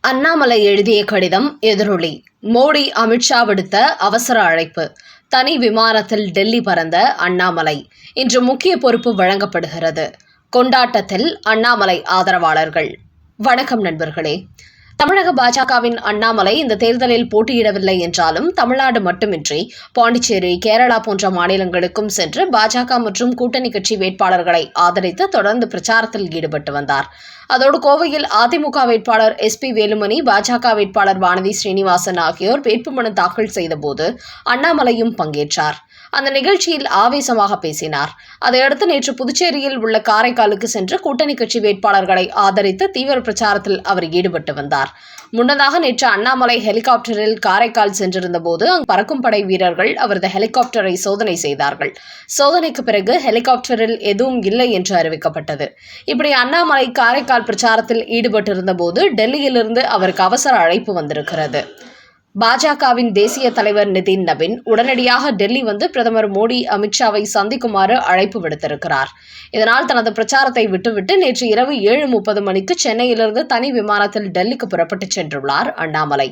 அண்ணாமலை எழுதிய கடிதம் எதிரொலி. மோடி அமித்ஷா விடுத்த அவசர அழைப்பு. தனி விமானத்தில் டெல்லி பறந்த அண்ணாமலை. இன்று முக்கிய பொறுப்பு வழங்கப்படுகிறது. கொண்டாட்டத்தில் அண்ணாமலை ஆதரவாளர்கள். வணக்கம் நண்பர்களே. தமிழக பாஜகவின் அண்ணாமலை இந்த தேர்தலில் போட்டியிடவில்லை என்றாலும் தமிழ்நாடு மட்டுமின்றி பாண்டிச்சேரி, கேரளா போன்ற மாநிலங்களுக்கும் சென்று பாஜக மற்றும் கூட்டணி கட்சி வேட்பாளர்களை ஆதரித்து தொடர்ந்து பிரச்சாரத்தில் ஈடுபட்டு வந்தார். அதோடு கோவையில் அதிமுக வேட்பாளர் SP வேலுமணி, பாஜக வேட்பாளர் வானதி ஸ்ரீனிவாசன் ஆகியோர் வேட்புமனு தாக்கல் செய்தபோது அண்ணாமலையும் பங்கேற்றார். அந்த நிகழ்ச்சியில் ஆவேசமாக பேசினார். அதையடுத்து நேற்று புதுச்சேரியில் உள்ள காரைக்காலுக்கு சென்று கூட்டணி கட்சி வேட்பாளர்களை ஆதரித்து தீவிர பிரச்சாரத்தில் அவர் ஈடுபட்டு வந்தார். முன்னதாக நேற்று அண்ணாமலை ஹெலிகாப்டரில் காரைக்கால் சென்றிருந்த போது அங்கு பறக்கும் படை வீரர்கள் அவரது ஹெலிகாப்டரை சோதனை செய்தார்கள். சோதனைக்கு பிறகு ஹெலிகாப்டரில் எதுவும் இல்லை என்று அறிவிக்கப்பட்டது. இப்படி அண்ணாமலை காரைக்கால் பிரச்சாரத்தில் ஈடுபட்டிருந்த போது டெல்லியிலிருந்து அவருக்கு அவசர அழைப்பு வந்திருக்கிறது. பாஜகவின் தேசிய தலைவர் நிதின் நபின் உடனடியாக டெல்லி வந்து பிரதமர் மோடி, அமித்ஷாவை சந்திக்குமாறு அழைப்பு விடுத்திருக்கிறார். இதனால் தனது பிரச்சாரத்தை விட்டுவிட்டு நேற்று இரவு 7:30 மணிக்கு சென்னையிலிருந்து தனி விமானத்தில் டெல்லிக்கு புறப்பட்டுச் சென்றுள்ளார் அண்ணாமலை.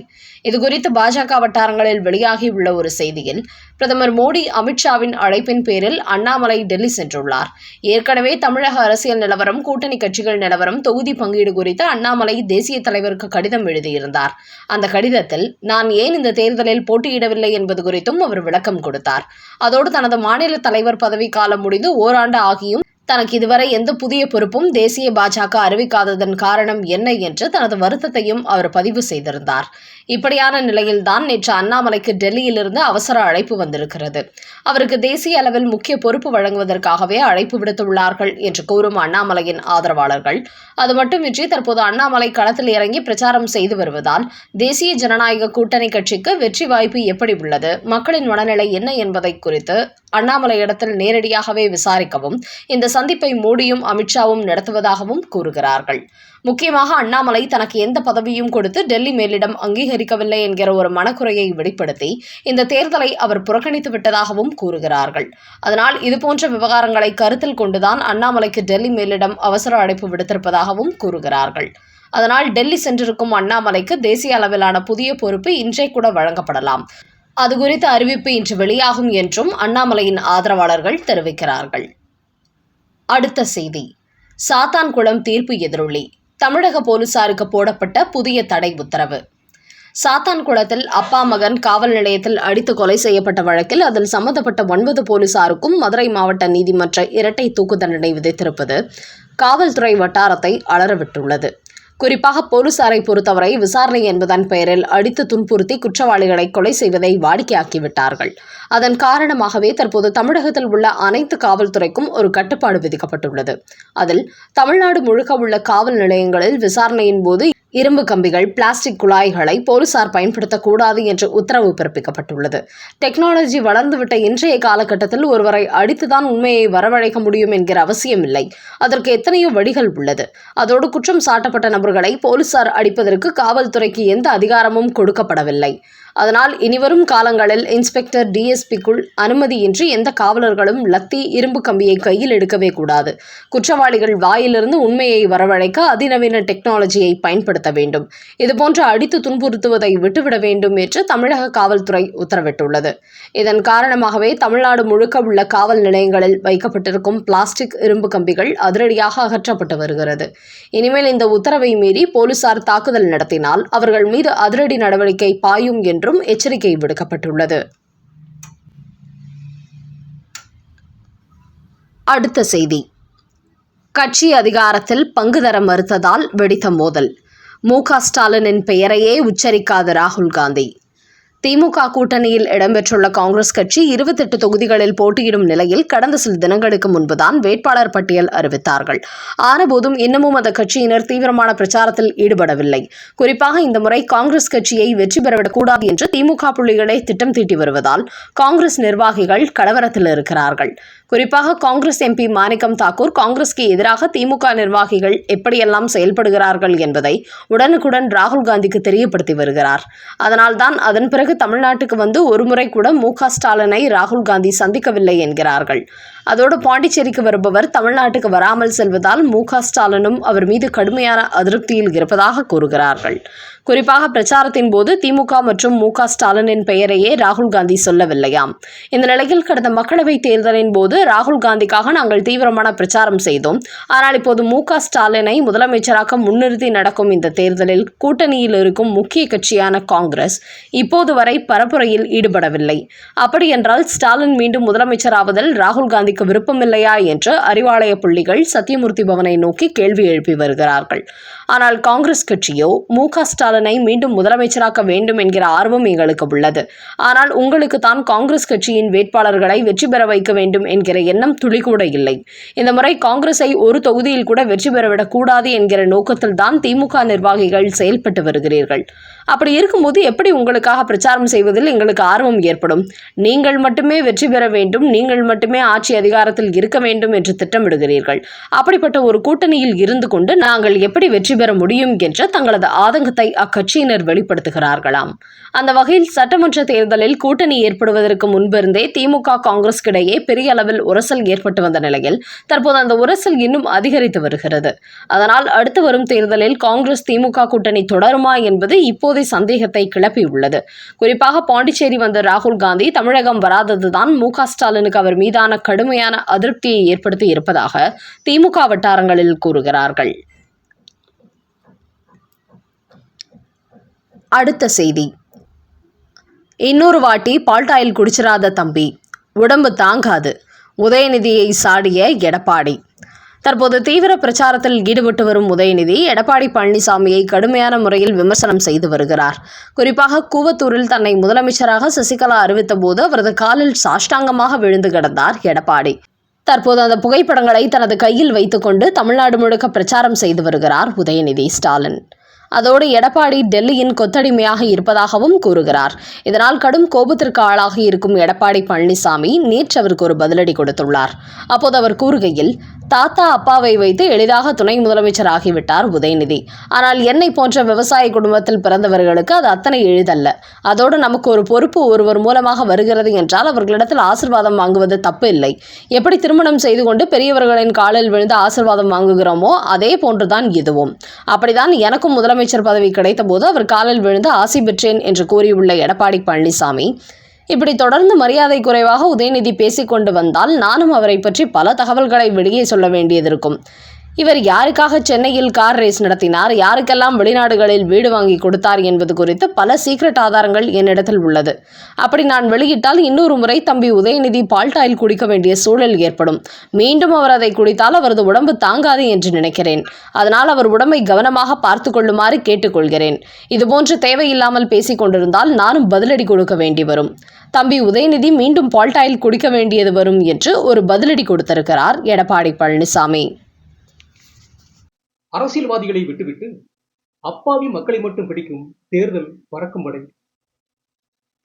இதுகுறித்து பாஜக வட்டாரங்களில் வெளியாகியுள்ள ஒரு செய்தியில், பிரதமர் மோடி, அமித்ஷாவின் அழைப்பின் பேரில் அண்ணாமலை டெல்லி சென்றுள்ளார். ஏற்கனவே தமிழக அரசியல் நிலவரம், கூட்டணி கட்சிகள் நிலவரம், தொகுதி பங்கீடு குறித்து அண்ணாமலை தேசிய தலைவருக்கு கடிதம் எழுதியிருந்தார். அந்த கடிதத்தில் நான் ஏன் இந்த தேர்தலில் போட்டியிடவில்லை என்பது குறித்தும் அவர் விளக்கம் கொடுத்தார். அதோடு தனது மாநில தலைவர் பதவி காலம் முடிந்து ஓராண்டு ஆகியும் தனக்கு இதுவரை எந்த புதிய பொறுப்பும் தேசிய பாஜக அறிவிக்காததன் காரணம் என்ன என்று தனது வருத்தத்தையும் அவர் பதிவு செய்திருந்தார். இப்படியான நிலையில்தான் நேற்று அண்ணாமலைக்கு டெல்லியிலிருந்து அவசர அழைப்பு வந்திருக்கிறது. அவருக்கு தேசிய அளவில் முக்கிய பொறுப்பு வழங்குவதற்காகவே அழைப்பு விடுத்துள்ளார்கள் என்று கூறும் அண்ணாமலையின் ஆதரவாளர்கள், அது மட்டுமின்றி தற்போது அண்ணாமலை களத்தில் இறங்கி பிரச்சாரம் செய்து வருவதால் தேசிய ஜனநாயக கூட்டணி கட்சிக்கு வெற்றி வாய்ப்பு எப்படி உள்ளது, மக்களின் மனநிலை என்ன என்பதை குறித்து அண்ணாமலையிடத்தில் நேரடியாகவே விசாரிக்கவும் இந்த சந்திப்பை மோடியும் அமித்ஷாவும் நடத்துவதாகவும் கூறுகிறார்கள். முக்கியமாக அண்ணாமலை தனக்கு எந்த பதவியும் கொடுத்து டெல்லி மேலிடம் அங்கீகரிக்கவில்லை என்கிற ஒரு மனக்குறையை வெளிப்படுத்தி இந்த தேர்தலை அவர் புறக்கணித்து விட்டதாகவும் கூறுகிறார்கள். அதனால் இதுபோன்ற விவகாரங்களை கருத்தில் கொண்டுதான் அண்ணாமலைக்கு டெல்லி மேலிடம் அவசர அழைப்பு விடுத்திருப்பதாகவும் கூறுகிறார்கள். அதனால் டெல்லி சென்றிருக்கும் அண்ணாமலைக்கு தேசிய அளவிலான புதிய பொறுப்பு இன்றே கூட வழங்கப்படலாம். அது குறித்த அறிவிப்பு இன்று வெளியாகும் என்றும் அண்ணாமலையின் ஆதரவாளர்கள் தெரிவிக்கிறார்கள். அடுத்த செய்தி. சாத்தான்குளம் தீர்ப்பு எதிரொலி. தமிழக போலீசாருக்கு போடப்பட்ட புதிய தடை உத்தரவு. சாத்தான்குளத்தில் அப்பா மகன் காவல் நிலையத்தில் அடித்து கொலை செய்யப்பட்ட வழக்கில் அதில் சம்பந்தப்பட்ட 9 போலீசாருக்கும் மதுரை மாவட்ட நீதிமன்ற இரட்டை தூக்கு தண்டனை விதித்திருப்பது காவல்துறை வட்டாரத்தை அலறவிட்டுள்ளது. குறிப்பாக போலீசாரை பொறுத்தவரை விசாரணை என்பதன் பெயரில் அடித்து துன்புறுத்தி குற்றவாளிகளை கொலை செய்வதை வாடிக்கையாக்கிவிட்டார்கள். அதன் காரணமாகவே தற்போது தமிழகத்தில் உள்ள அனைத்து காவல்துறைக்கும் ஒரு கட்டுப்பாடு விதிக்கப்பட்டுள்ளது. அதில் தமிழ்நாடு முழுக்க உள்ள காவல் நிலையங்களில் விசாரணையின் போது இரும்பு கம்பிகள், பிளாஸ்டிக் குழாய்களை போலீசார் பயன்படுத்தக்கூடாது என்று உத்தரவு பிறப்பிக்கப்பட்டுள்ளது. டெக்னாலஜி வளர்ந்துவிட்ட இன்றைய காலகட்டத்தில் ஒருவரை அடித்துதான் உண்மையை வரவழைக்க முடியும் என்கிற அவசியமில்லை. அதற்கு எத்தனையோ வழிகள் உள்ளது. அதோடு குற்றம் சாட்டப்பட்ட நபர்களை போலீசார் அடிப்பதற்கு காவல்துறைக்கு எந்த அதிகாரமும் கொடுக்கப்படவில்லை. அதனால் இனிவரும் காலங்களில் இன்ஸ்பெக்டர், DSPக்குள் அனுமதியின்றி எந்த காவலர்களும் லத்தி, இரும்பு கம்பியை கையில் எடுக்கவே கூடாது. குற்றவாளிகள் வாயிலிருந்து உண்மையை வரவழைக்க அதிநவீன டெக்னாலஜியை பயன்படுத்த வேண்டும். இதுபோன்ற அடித்து துன்புறுத்துவதை விட்டுவிட வேண்டும் என்று தமிழக காவல்துறை உத்தரவிட்டுள்ளது. இதன் காரணமாகவே தமிழ்நாடு முழுக்க உள்ள காவல் நிலையங்களில் வைக்கப்பட்டிருக்கும் பிளாஸ்டிக், இரும்பு கம்பிகள் அதிரடியாக அகற்றப்பட்டு வருகிறது. இனிமேல் இந்த உத்தரவை மீறி போலீசார் தாக்குதல் நடத்தினால் அவர்கள் மீது அதிரடி நடவடிக்கை பாயும் என்றும் எச்சரிக்கை விடுக்கப்பட்டுள்ளது. அடுத்த செய்தி. கட்சி அதிகாரத்தில் பங்கு தர மறுத்ததால் வெடித்த மோதல். மு.க. ஸ்டாலினின் பெயரையே உச்சரிக்காத ராகுல் காந்தி. திமுக கூட்டணியில் இடம்பெற்றுள்ள காங்கிரஸ் கட்சி 28 தொகுதிகளில் போட்டியிடும் நிலையில் கடந்த சில தினங்களுக்கு முன்புதான் வேட்பாளர் பட்டியல் அறிவித்தார்கள். ஆனபோதும் இன்னமும் அந்த கட்சியினர் தீவிரமான பிரச்சாரத்தில் ஈடுபடவில்லை. குறிப்பாக இந்த முறை காங்கிரஸ் கட்சியை வெற்றி பெறவிடக்கூடாது என்று திமுக புள்ளிகளே திட்டம் தீட்டி வருவதால் காங்கிரஸ் நிர்வாகிகள் கலவரத்தில் இருக்கிறார்கள். குறிப்பாக காங்கிரஸ் MP மாணிக்கம் தாக்கூர் காங்கிரஸுக்கு எதிராக திமுக நிர்வாகிகள் எப்படியெல்லாம் செயல்படுகிறார்கள் என்பதை உடனுக்குடன் ராகுல் காந்திக்கு தெரியப்படுத்தி வருகிறார். அதனால்தான் அதன் பிறகு தமிழ்நாட்டுக்கு வந்து ஒருமுறை கூட மு.க. ஸ்டாலினை ராகுல் காந்தி சந்திக்கவில்லை என்கிறார்கள். அதோடு பாண்டிச்சேரிக்கு வருபவர் தமிழ்நாட்டுக்கு வராமல் செல்வதால் மு.க. ஸ்டாலினும் அவர் மீது கடுமையான அதிருப்தியில் இருப்பதாக கூறுகிறார்கள். குறிப்பாக பிரச்சாரத்தின் போது திமுக மற்றும் மு.க. ஸ்டாலினின் பெயரையே ராகுல் காந்தி சொல்லவில்லையாம். இந்த நிலையில் கடந்த மக்களவைத் தேர்தலின் போது ராகுல் காந்திக்காக நாங்கள் தீவிரமான பிரச்சாரம் செய்தோம். ஆனால் இப்போது மு.க. ஸ்டாலினை முதலமைச்சராக முன்னிறுத்தி நடக்கும் இந்த தேர்தலில் கூட்டணியில் இருக்கும் முக்கிய கட்சியான காங்கிரஸ் இப்போது வரை பரப்புரையில் ஈடுபடவில்லை. அப்படியென்றால் ஸ்டாலின் மீண்டும் முதலமைச்சராவதில் ராகுல் காந்திக்கு விருப்பமில்லையா என்று அறிவாலய புள்ளிகள் சத்தியமூர்த்தி பவனை நோக்கி கேள்வி எழுப்பி வருகிறார்கள். ஆனால் காங்கிரஸ் கட்சியோ மு.க. ஸ்டாலினை மீண்டும் முதலமைச்சராக்க வேண்டும் என்கிற ஆர்வம் எங்களுக்கு உள்ளது. ஆனால் உங்களுக்கு தான் காங்கிரஸ் கட்சியின் வேட்பாளர்களை வெற்றி பெற வைக்க வேண்டும் என்கிற எண்ணம் துளிக்கூட இல்லை. இந்த முறை காங்கிரஸை ஒரு தொகுதியில் கூட வெற்றி பெறவிடக் கூடாது என்கிற நோக்கத்தில் தான் திமுக நிர்வாகிகள் செயல்பட்டு வருகிறீர்கள். அப்படி இருக்கும்போது எப்படி உங்களுக்காக பிரச்சாரம் செய்வதில் எங்களுக்கு ஆர்வம் ஏற்படும்? நீங்கள் மட்டுமே வெற்றி பெற வேண்டும், நீங்கள் மட்டுமே ஆட்சி அதிகாரத்தில் இருக்க வேண்டும் என்று திட்டமிடுகிறீர்கள். அப்படிப்பட்ட ஒரு கூட்டணியில் இருந்து கொண்டு நாங்கள் எப்படி வெற்றி பெற முடியும் என்ற தங்களது ஆதங்கத்தை அக்கட்சியினர் வெளிப்படுத்துகிறார்களாம். அந்த வகையில் சட்டமன்ற தேர்தலில் கூட்டணி ஏற்படுவதற்கு முன்பிருந்தே திமுக காங்கிரஸ் இடையே பெரிய அளவில் உரசல் ஏற்பட்டு வந்த நிலையில் தற்போது அந்த உரசல் இன்னும் அதிகரித்து வருகிறது. அதனால் அடுத்து வரும் தேர்தலில் காங்கிரஸ் திமுக கூட்டணி தொடருமா என்பது இப்போதே சந்தேகத்தை கிளப்பியுள்ளது. குறிப்பாக பாண்டிச்சேரி வந்த ராகுல் காந்தி தமிழகம் வராததுதான் மு.க. ஸ்டாலினுக்கு அவர் மீதான கடுமையான அதிருப்தியை ஏற்படுத்தி இருப்பதாக திமுக வட்டாரங்களில் கூறுகிறார்கள். அடுத்த செய்தி. இன்னொரு வாட்டி பால்டாயில் குடிச்சிராத தம்பி, உடம்பு தாங்காது, உதயநிதியை சாடிய எடப்பாடி. தற்போது தீவிர பிரச்சாரத்தில் ஈடுபட்டு வரும் உதயநிதி எடப்பாடி பழனிசாமியை கடுமையான முறையில் விமர்சனம் செய்து வருகிறார். குறிப்பாக கூவத்தூரில் தன்னை முதலமைச்சராக சசிகலா அறிவித்த போது அவரது காலில் சாஷ்டாங்கமாக விழுந்து கிடந்தார் எடப்பாடி. தற்போது அந்த புகைப்படங்களை தனது கையில் வைத்துக்கொண்டு தமிழ்நாடு முழுக்க பிரச்சாரம் செய்து வருகிறார் உதயநிதி ஸ்டாலின். அதோடு எடப்பாடி டெல்லியின் கொத்தடிமையாக இருப்பதாகவும் கூறுகிறார். இதனால் கடும் கோபத்திற்கு ஆளாகி இருக்கும் எடப்பாடி பழனிசாமி நேற்று அவருக்கு ஒரு பதிலடி கொடுத்துள்ளார். அப்போது அவர் கூறுகையில், தாத்தா அப்பாவை வைத்து எளிதாக துணை முதலமைச்சர் ஆகிவிட்டார் உதயநிதி. ஆனால் என்னை போன்ற விவசாய குடும்பத்தில் பிறந்தவர்களுக்கு அது அத்தனை எளிதல்ல. அதோடு நமக்கு ஒரு பொறுப்பு ஒருவர் மூலமாக வருகிறது என்றால் அவர்களிடத்தில் ஆசீர்வாதம் வாங்குவது தப்பு இல்லை. எப்படி திருமணம் செய்து கொண்டு பெரியவர்களின் காலில் விழுந்து ஆசீர்வாதம் வாங்குகிறோமோ அதே போன்றுதான் இதுவும். அப்படிதான் எனக்கும் முதலமைச்சர் பதவி கிடைத்த போது அவர் காலில் விழுந்து ஆசி பெற்றேன் என்று கூறியுள்ள எடப்பாடி பழனிசாமி, இப்படி தொடர்ந்து மரியாதை குறைவாக உதயநிதி பேசிக்கொண்டு வந்தால் நானும் அவரை பற்றி பல தகவல்களை வெளியே சொல்ல வேண்டியதிருக்கும். இவர் யாருக்காக சென்னையில் கார் ரேஸ் நடத்தினார், யாருக்கெல்லாம் வெளிநாடுகளில் வீடு வாங்கி கொடுத்தார் என்பது குறித்து பல சீக்ரெட் ஆதாரங்கள் என்னிடத்தில் உள்ளது. அப்படி நான் வெளியிட்டால் இன்னொரு முறை தம்பி உதயநிதி பால்டாயில் குடிக்க வேண்டிய சூழல் ஏற்படும். மீண்டும் அவர் அதை குடித்தால் அவரது உடம்பு தாங்காது என்று நினைக்கிறேன். அதனால் அவர் உடம்பை கவனமாக பார்த்து கொள்ளுமாறு கேட்டுக்கொள்கிறேன். இதுபோன்று தேவையில்லாமல் பேசிக் கொண்டிருந்தால் நானும் பதிலடி கொடுக்க வேண்டி வரும். தம்பி உதயநிதி மீண்டும் பால்டாயில் குடிக்க வேண்டியது வரும் என்று ஒரு பதிலடி கொடுத்திருக்கிறார் எடப்பாடி பழனிசாமி. அரசியல்வாதிகளை விட்டுவிட்டு அப்பாவி மக்களை மட்டும் பிடிக்கும் தேர்தல் பறக்கும் படை.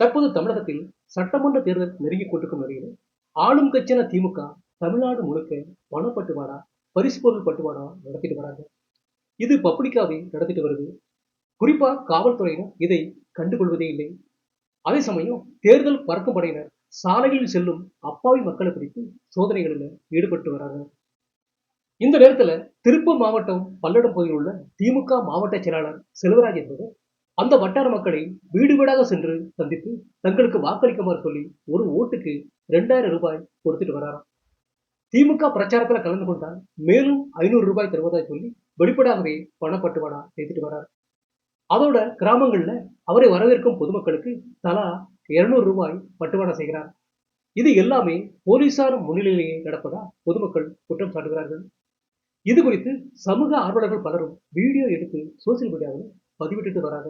தற்போது தமிழகத்தில் சட்டமன்ற தேர்தல் நெருங்கிக் கொண்டிருக்கும் நிலையில் ஆளும் கட்சியான திமுக தமிழ்நாடு முழுக்க பணப்பட்டுவாடா, பரிசு பொருள் பட்டுவாடா நடத்திட்டு வராங்க. இது பப்ளிக்காவே நடத்திட்டு வருது. குறிப்பா காவல்துறையினர் இதை கண்டுகொள்வதே இல்லை. அதே சமயம் தேர்தல் பறக்கும் படையினர் சாலைகளில் செல்லும் அப்பாவி மக்களை பிடித்து சோதனைகளில் ஈடுபட்டு வராங்க. இந்த நேரத்துல திருப்பூர் மாவட்டம் பல்லடம் பகுதியில் உள்ள திமுக மாவட்ட செயலாளர் செல்வராஜ் என்பவர் அந்த வட்டார மக்களை வீடு வீடாக சென்று சந்தித்து தங்களுக்கு வாக்களிக்குமாறு சொல்லி ஒரு ஓட்டுக்கு 2000 ரூபாய் கொடுத்துட்டு வராராம். திமுக பிரச்சாரத்துல கலந்து கொண்டால் மேலும் 500 ரூபாய் தருவதாய் சொல்லி வெளிப்படாகவே பணப்பட்டுவாடா செய்துட்டு வரார். அதோட கிராமங்கள்ல அவரை வரவேற்கும் பொதுமக்களுக்கு தலா 200 ரூபாய் பட்டுவாடா செய்கிறார். இது எல்லாமே போலீசார் முன்னிலையிலேயே நடப்பதா பொதுமக்கள் குற்றம் சாட்டுகிறார்கள். இது குறித்து சமூக ஆர்வலர்கள் பலரும் வீடியோ எடுத்து சோசியல் மீடியாவில் பதிவிட்டு வராங்க.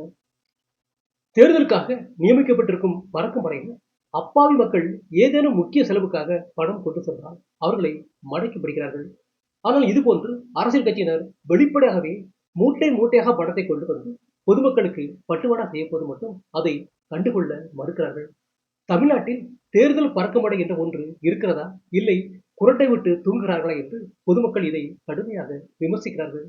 தேர்தலுக்காக நியமிக்கப்பட்டிருக்கும் பறக்கும் படையினர் அப்பாவி மக்கள் ஏதேனும் முக்கிய செலவுக்காக பணம் கொண்டு சென்றால் அவர்களை மடக்கி பிடிக்கிறார்கள். ஆனால் இதுபோன்று அரசியல் கட்சியினர் வெளிப்படையாகவே மூட்டை மூட்டையாக பணத்தை கொண்டு வந்து பொதுமக்களுக்கு பட்டுவாடா செய்யப்போது மட்டும் அதை கண்டுகொள்ள மறுக்கிறார்கள். தமிழ்நாட்டில் தேர்தல் பறக்கும்படை என்ற ஒன்று இருக்கிறதா, இல்லை குரட்டை விட்டு தூங்குகிறார்களா என்று பொதுமக்கள் இதை கடுமையாக விமர்சிக்கிறார்கள்.